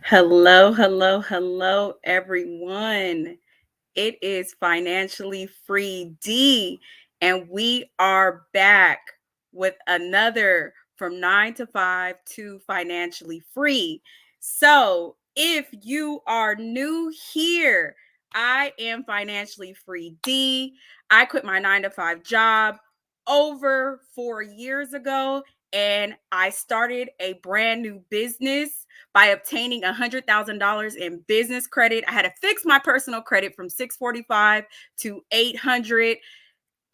Hello, hello, hello, everyone. It is Financially Free D, and we are back with another From 9 to 5 to Financially Free. So, if you are new here, I am Financially Free D. I quit my 9 to 5 job over 4 years ago, and I started a brand new business by obtaining $100,000 in business credit. I had to fix my personal credit from 645 to 800,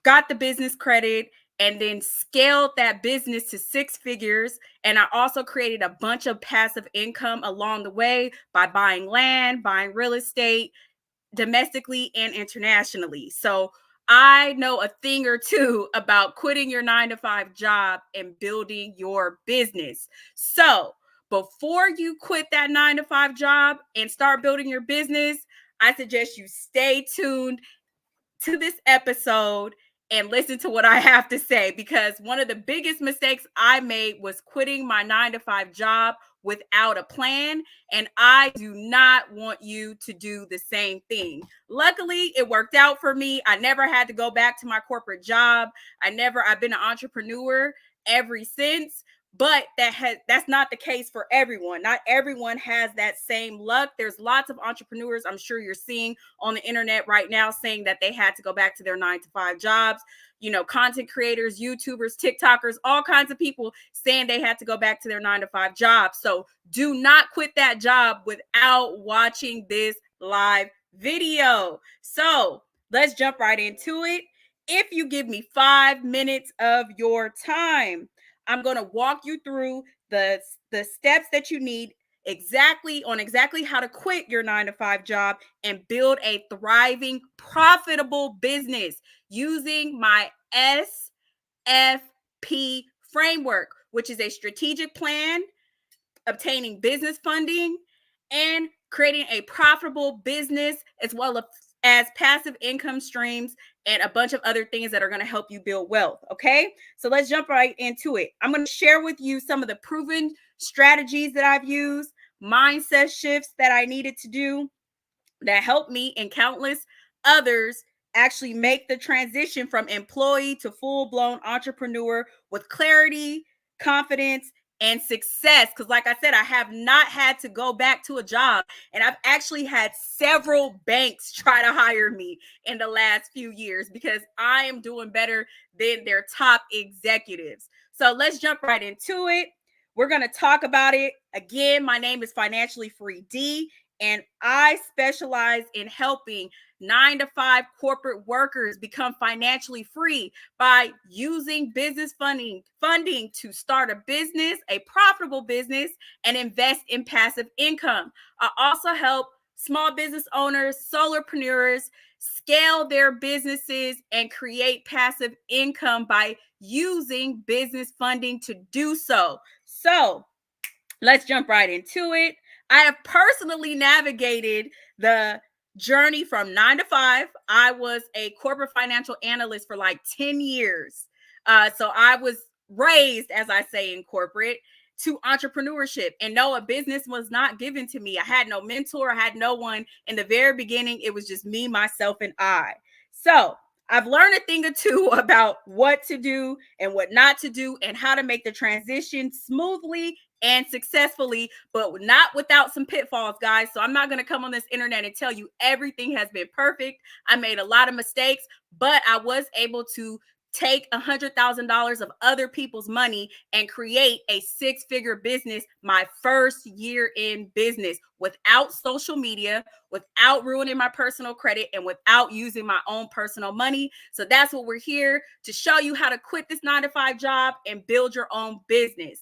got the business credit, and then scaled that business to six figures. And I also created a bunch of passive income along the way by buying land, buying real estate, domestically and internationally. So I know a thing or two about quitting your 9 to 5 job and building your business. So before you quit that 9 to 5 job and start building your business, I suggest you stay tuned to this episode and listen to what I have to say, because one of the biggest mistakes I made was quitting my 9 to 5 job without a plan. And I do not want you to do the same thing. Luckily, it worked out for me. I never had to go back to my corporate job. I've been an entrepreneur ever since. But that's not the case for everyone. Not everyone has that same luck. There's lots of entrepreneurs I'm sure you're seeing on the internet right now saying that they had to go back to their 9 to 5 jobs. Content creators, YouTubers, TikTokers, all kinds of people saying they had to go back to their 9 to 5 jobs. So do not quit that job without watching this live video. So let's jump right into it. If you give me 5 minutes of your time, I'm going to walk you through the steps that you need exactly how to quit your 9 to 5 job and build a thriving, profitable business using my SFP framework, which is a strategic plan, obtaining business funding, and creating a profitable business, as well as passive income streams and a bunch of other things that are going to help you build wealth. Okay, so let's jump right into it. I'm going to share with you some of the proven strategies that I've used, mindset shifts that I needed to do that helped me and countless others actually make the transition from employee to full-blown entrepreneur with clarity, confidence, and success. Because like I said, I have not had to go back to a job, and I've actually had several banks try to hire me in the last few years because I am doing better than their top executives. So let's jump right into it. We're going to talk about it. Again, my name is Financially Free D, and I specialize in helping 9 to 5 corporate workers become financially free by using business funding to start a business, a profitable business, and invest in passive income. I also help small business owners, solopreneurs scale their businesses and create passive income by using business funding to do so. So, let's jump right into it. I have personally navigated the journey from 9 to 5. I was a corporate financial analyst for like 10 years. So I was raised, as I say, in corporate to entrepreneurship. And no, a business was not given to me. I had no mentor. I had no one in the very beginning. It was just me, myself, and I. So I've learned a thing or two about what to do and what not to do and how to make the transition smoothly and successfully, but not without some pitfalls, guys. So I'm not going to come on this internet and tell you everything has been perfect. I made a lot of mistakes, but I was able to take $100,000 of other people's money and create a six-figure business my first year in business without social media, without ruining my personal credit, and without using my own personal money. So that's what we're here to show you, how to quit this 9 to 5 job and build your own business.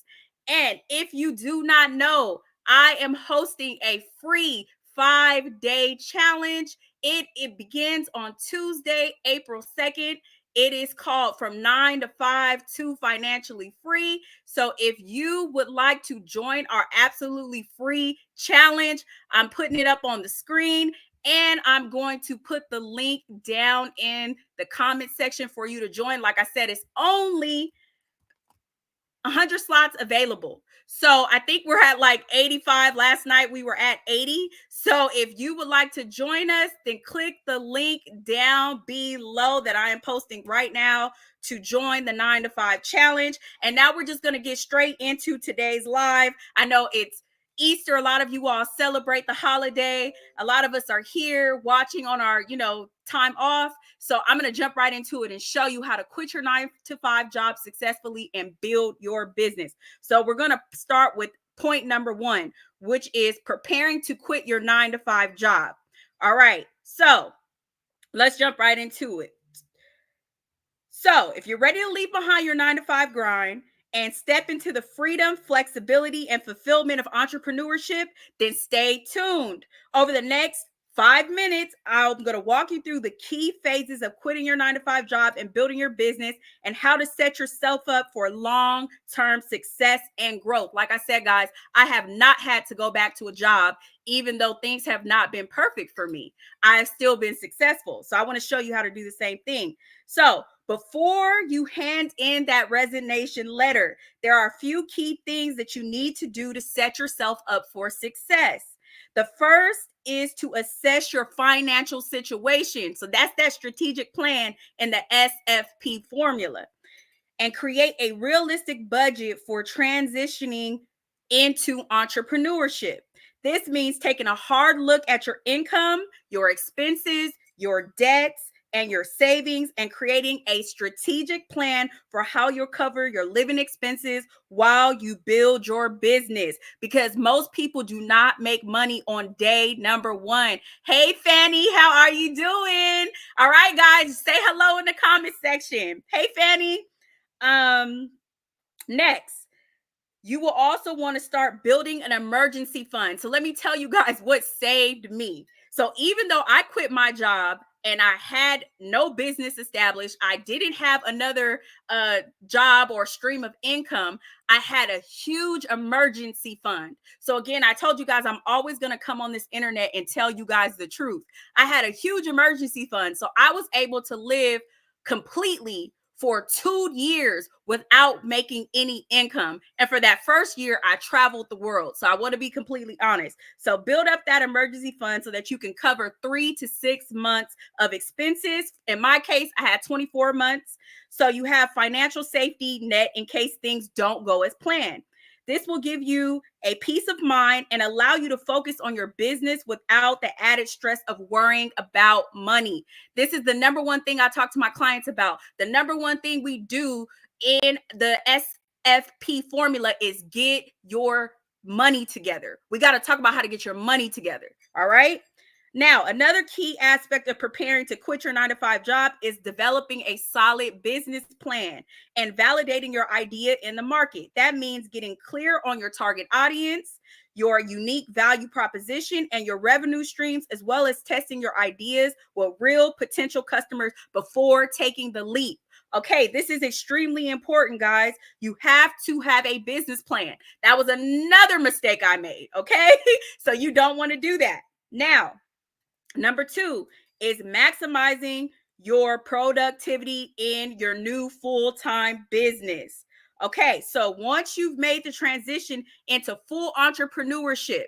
And if you do not know, I am hosting a free 5-day challenge. It begins on Tuesday, April 2nd. It is called From 9 to 5 to Financially Free. So if you would like to join our absolutely free challenge, I'm putting it up on the screen, and I'm going to put the link down in the comment section for you to join. Like I said, it's only 100 slots available. So I think we're at like 85. Last night we were at 80. So if you would like to join us, then click the link down below that I am posting right now to join the 9 to 5 challenge. And now we're just going to get straight into today's live. I know it's Easter. A lot of you all celebrate the holiday. A lot of us are here watching on our, time off. So I'm going to jump right into it and show you how to quit your 9 to 5 job successfully and build your business. So we're going to start with point number 1, which is preparing to quit your 9 to 5 job. All right. So let's jump right into it. So if you're ready to leave behind your 9 to 5 grind and step into the freedom, flexibility, and fulfillment of entrepreneurship, then stay tuned. Over the next 5 minutes, I'm going to walk you through the key phases of quitting your 9 to 5 job and building your business and how to set yourself up for long-term success and growth. Like I said, guys, I have not had to go back to a job, even though things have not been perfect for me. I've still been successful. So I want to show you how to do the same thing. So before you hand in that resignation letter, there are a few key things that you need to do to set yourself up for success. The first is to assess your financial situation. So that's that strategic plan in the SFP formula, and create a realistic budget for transitioning into entrepreneurship. This means taking a hard look at your income, your expenses, your debts, and your savings, and creating a strategic plan for how you'll cover your living expenses while you build your business, because most people do not make money on day number 1. Hey, Fanny, how are you doing? All right, guys, say hello in the comment section. Hey, Fanny. Next, you will also want to start building an emergency fund. So let me tell you guys what saved me. So even though I quit my job and I had no business established, I didn't have another job or stream of income, I had a huge emergency fund. So again, I told you guys I'm always going to come on this internet and tell you guys the truth. I had a huge emergency fund. So I was able to live completely for 2 years without making any income. And for that first year, I traveled the world. So I want to be completely honest. So build up that emergency fund so that you can cover 3 to 6 months of expenses. In my case, I had 24 months. So you have financial safety net in case things don't go as planned. This will give you a peace of mind and allow you to focus on your business without the added stress of worrying about money. This is the number one thing I talk to my clients about. The number one thing we do in the SFP formula is get your money together. We got to talk about how to get your money together. All right. Now, another key aspect of preparing to quit your 9 to 5 job is developing a solid business plan and validating your idea in the market. That means getting clear on your target audience, your unique value proposition, and your revenue streams, as well as testing your ideas with real potential customers before taking the leap. Okay, this is extremely important, guys. You have to have a business plan. That was another mistake I made. Okay, so you don't want to do that. Now, number 2 is maximizing your productivity in your new full-time business. Okay, so once you've made the transition into full entrepreneurship,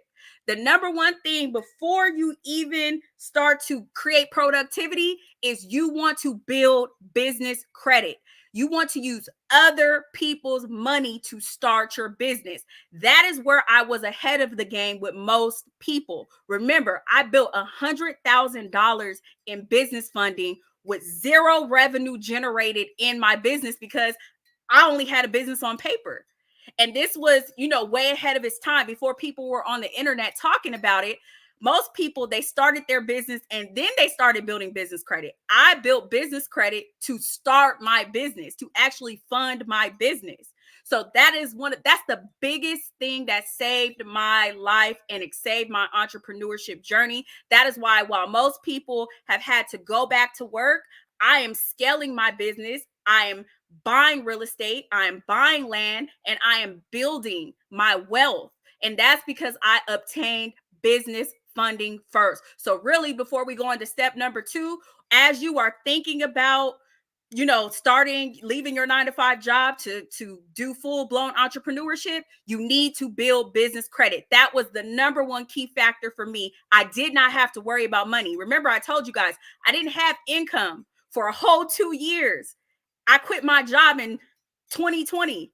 the number one thing before you even start to create productivity is you want to build business credit. You want to use other people's money to start your business. That is where I was ahead of the game with most people. Remember, I built $100,000 in business funding with zero revenue generated in my business because I only had a business on paper. And this was, way ahead of its time before people were on the internet talking about it. Most people, they started their business and then they started building business credit. I built business credit to start my business, to actually fund my business. So that's the biggest thing that saved my life and it saved my entrepreneurship journey. That is why while most people have had to go back to work, I am scaling my business. I am buying real estate, I am buying land, and I am building my wealth. And that's because I obtained business funding first. So really, before we go into step number 2, as you are thinking about leaving your 9 to 5 job to do full-blown entrepreneurship, you need to build business credit. That was the number one key factor for me. I did not have to worry about money. Remember, I told you guys, I didn't have income for a whole 2 years. I quit my job in 2020.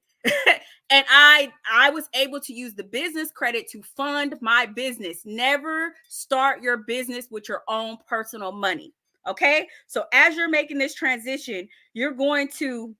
And I was able to use the business credit to fund my business. Never start your business with your own personal money. Okay. So as you're making this transition, you're going to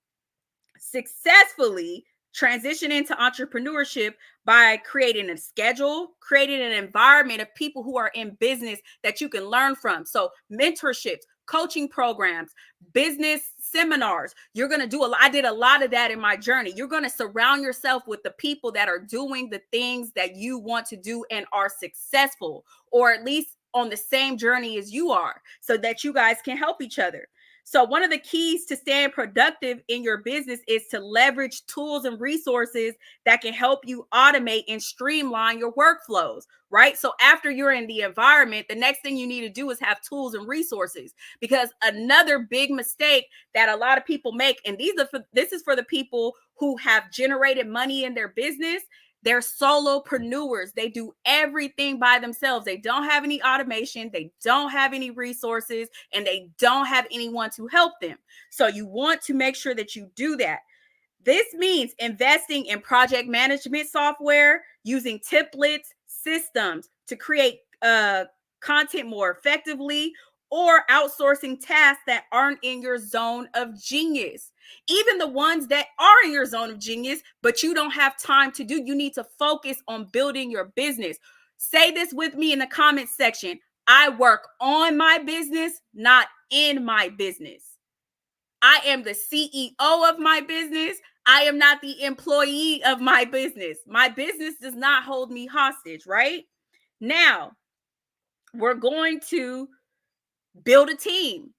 successfully transition into entrepreneurship by creating a schedule, creating an environment of people who are in business that you can learn from. So mentorships, coaching programs, business seminars. You're going to do I did a lot of that in my journey. You're going to surround yourself with the people that are doing the things that you want to do and are successful, or at least on the same journey as you are, so that you guys can help each other. So one of the keys to staying productive in your business is to leverage tools and resources that can help you automate and streamline your workflows, right? So after you're in the environment, the next thing you need to do is have tools and resources, because another big mistake that a lot of people make, and this is for the people who have generated money in their business. They're solopreneurs. They do everything by themselves. They don't have any automation. They don't have any resources, and they don't have anyone to help them. So you want to make sure that you do that. This means investing in project management software, using templates, systems to create content more effectively, or outsourcing tasks that aren't in your zone of genius. Even the ones that are in your zone of genius, but you don't have time to do, you need to focus on building your business. Say this with me in the comments section. I work on my business, not in my business. I am the CEO of my business. I am not the employee of my business. My business does not hold me hostage, right? Now, we're going to build a team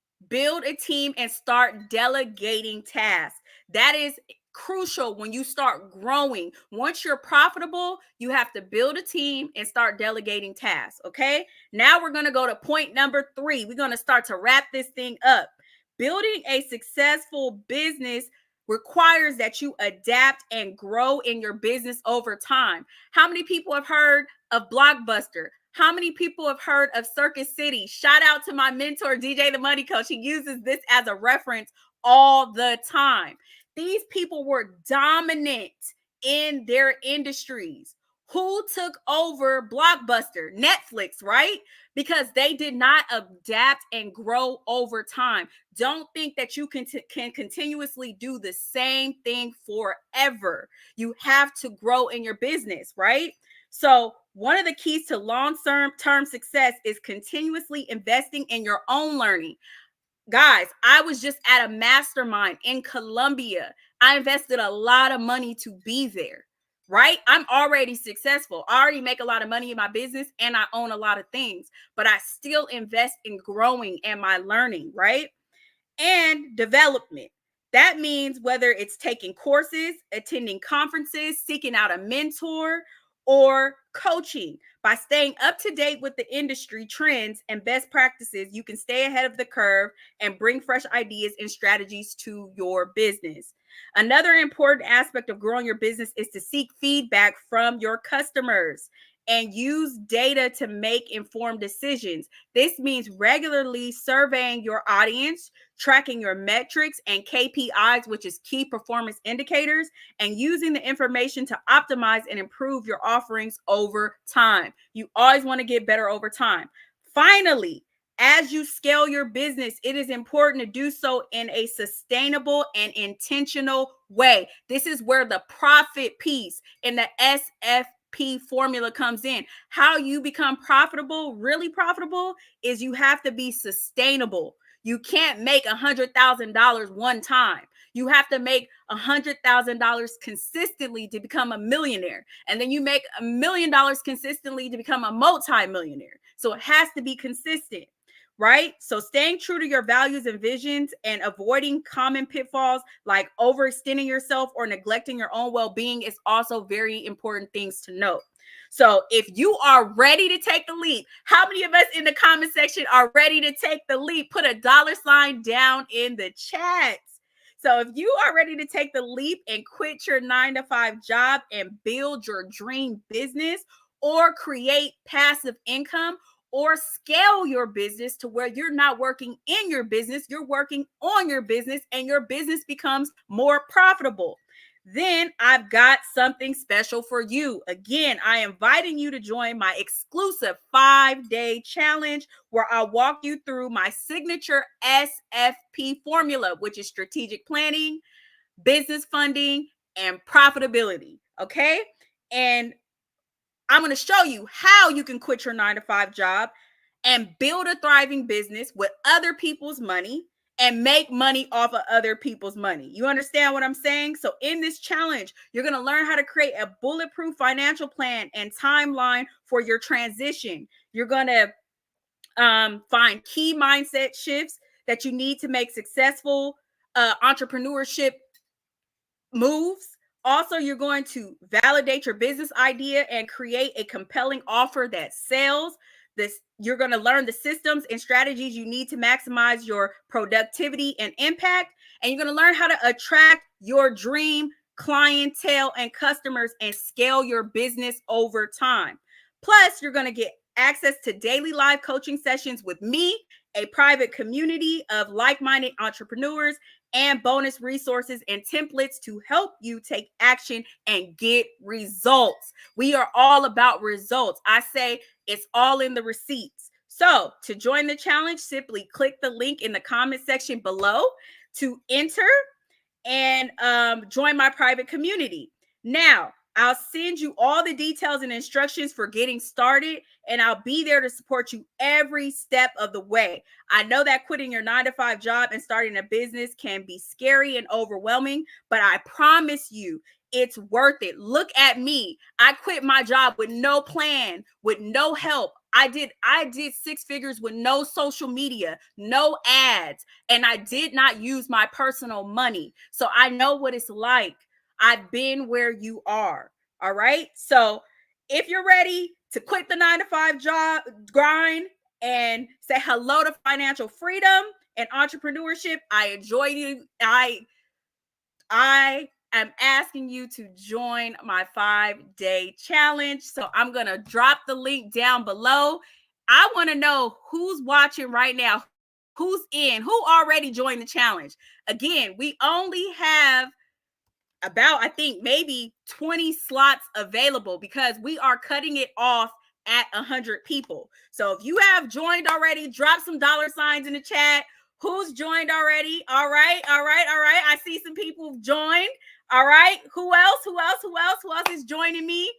and start delegating tasks. That is crucial when you start growing. Once you're profitable, you have to build a team and start delegating tasks. Okay. Now we're going to go to point number 3. We're going to start to wrap this thing up. Building a successful business requires that you adapt and grow in your business over time. How many people have heard of Blockbuster? How many people have heard of Circus City? Shout out to my mentor, DJ the Money Coach. He uses this as a reference all the time. These people were dominant in their industries. Who took over Blockbuster? Netflix, right? Because they did not adapt and grow over time. Don't think that you can continuously do the same thing forever. You have to grow in your business, right? So one of the keys to long-term success is continuously investing in your own learning. Guys, I was just at a mastermind in Colombia. I invested a lot of money to be there, right? I'm already successful. I already make a lot of money in my business and I own a lot of things, but I still invest in growing and my learning, right? And development. That means whether it's taking courses, attending conferences, seeking out a mentor, or coaching. By staying up to date with the industry trends and best practices, you can stay ahead of the curve and bring fresh ideas and strategies to your business. Another important aspect of growing your business is to seek feedback from your customers and use data to make informed decisions. This means regularly surveying your audience, tracking your metrics and KPIs, which is key performance indicators, and using the information to optimize and improve your offerings over time. You always want to get better over time. Finally, as you scale your business, it is important to do so in a sustainable and intentional way. This is where the profit piece in the SFP formula comes in. How you become profitable, really profitable, is you have to be sustainable. You can't make $100,000 one time. You have to make $100,000 consistently to become a millionaire. And then you make $1 million consistently to become a multi-millionaire. So it has to be consistent, right? So staying true to your values and visions and avoiding common pitfalls like overextending yourself or neglecting your own well-being is also very important things to note. So if you are ready to take the leap, how many of us in the comment section are ready to take the leap? Put a $ down in the chat. So if you are ready to take the leap and quit your 9 to 5 job and build your dream business or create passive income or scale your business to where you're not working in your business, you're working on your business and your business becomes more profitable, then I've got something special for you. Again, I am inviting you to join my exclusive 5-day challenge where I'll walk you through my signature SFP formula, which is strategic planning, business funding, and profitability. Okay. And I'm going to show you how you can quit your 9 to 5 job and build a thriving business with other people's money and make money off of other people's money. You understand what I'm saying? So in this challenge, you're going to learn how to create a bulletproof financial plan and timeline for your transition. You're going to find key mindset shifts that you need to make successful entrepreneurship moves. Also, you're going to validate your business idea and create a compelling offer that sells. You're going to learn the systems and strategies you need to maximize your productivity and impact. And you're going to learn how to attract your dream clientele and customers and scale your business over time. Plus, you're going to get access to daily live coaching sessions with me, a private community of like-minded entrepreneurs, and bonus resources and templates to help you take action and get results. We are all about results. I say it's all in the receipts. So to join the challenge, simply click the link in the comment section below to enter and join my private community. Now, I'll send you all the details and instructions for getting started, and I'll be there to support you every step of the way. I know that quitting your 9 to 5 job and starting a business can be scary and overwhelming, but I promise you, it's worth it. Look at me. I quit my job with no plan, with no help. I did 6 figures with no social media, no ads, and I did not use my personal money. So I know what it's like. I've been where you are. All right. So if you're ready to quit the 9 to 5 job grind and say hello to financial freedom and entrepreneurship, I enjoy you. I am asking you to join my 5-day challenge. So I'm going to drop the link down below. I want to know who's watching right now, who's in, who already joined the challenge. Again, we only have about, I think, maybe 20 slots available because we are cutting it off at 100 people. So if you have joined already, drop some $ in the chat. Who's joined already? All right. I see some people joined. All right. Who else is joining me?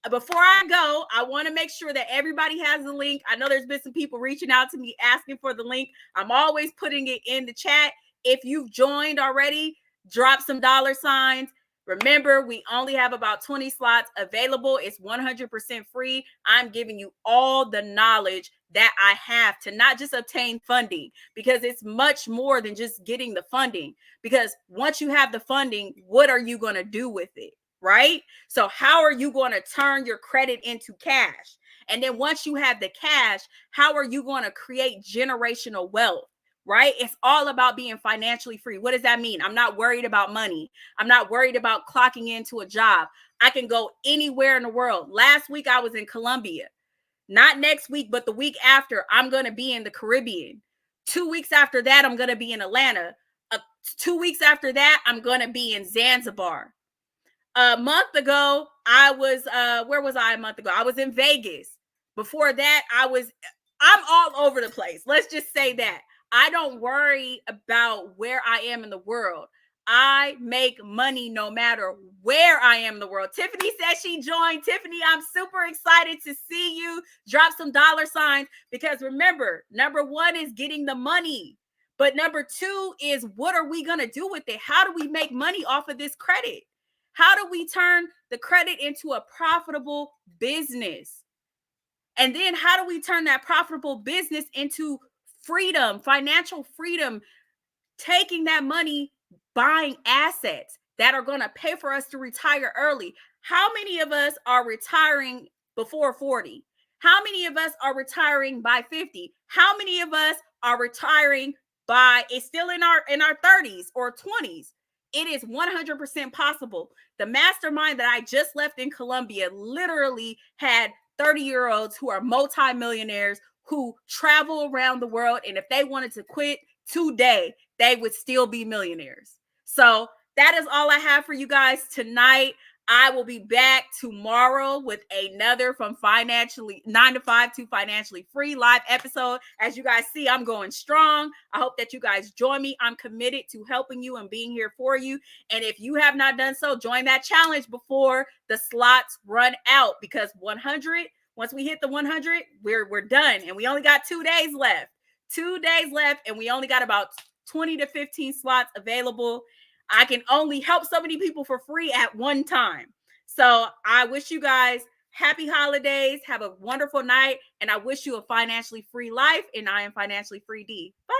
Before I go, I want to make sure that everybody has the link. I know there's been some people reaching out to me asking for the link. I'm always putting it in the chat. If you've joined already, drop some $. Remember, we only have about 20 slots available. It's 100% free. I'm giving you all the knowledge that I have to not just obtain funding, because it's much more than just getting the funding. Because once you have the funding, what are you going to do with it? Right? So how are you going to turn your credit into cash? And then once you have the cash, how are you going to create generational wealth? Right? It's all about being financially free. What does that mean? I'm not worried about money. I'm not worried about clocking into a job. I can go anywhere in the world. Last week, I was in Colombia. Not next week, but the week after, I'm going to be in the Caribbean. 2 weeks after that, I'm going to be in Atlanta. 2 weeks after that, I'm going to be in Zanzibar. A month ago, I was, where was I a month ago? I was in Vegas. Before that, I'm all over the place. Let's just say that. I don't worry about where I am in the world. I make money no matter where I am in the world. Tiffany says she joined. Tiffany, I'm super excited to see you. Drop some $ because remember, number 1 is getting the money. But number 2 is, what are we going to do with it? How do we make money off of this credit? How do we turn the credit into a profitable business? And then how do we turn that profitable business into freedom, financial freedom, taking that money, buying assets that are going to pay for us to retire early? How many of us are retiring before 40? How many of us are retiring by 50? How many of us are retiring by it's still in our 30s or 20s. It is 100% possible. The mastermind that I just left in Colombia literally had 30-year-olds who are multimillionaires who travel around the world, and if they wanted to quit today, they would still be millionaires. So that is all I have for you guys tonight. I will be back tomorrow with another from financially 9 to 5 to financially free live episode. As you guys see, I'm going strong. I hope that you guys join me. I'm committed to helping you and being here for you. And if you have not done so, join that challenge before the slots run out, because 100, once we hit the 100, we're done. And we only got 2 days left. 2 days left, and we only got about 20 to 15 slots available. I can only help so many people for free at one time. So I wish you guys happy holidays. Have a wonderful night. And I wish you a financially free life. And I am Financially Free D. Bye.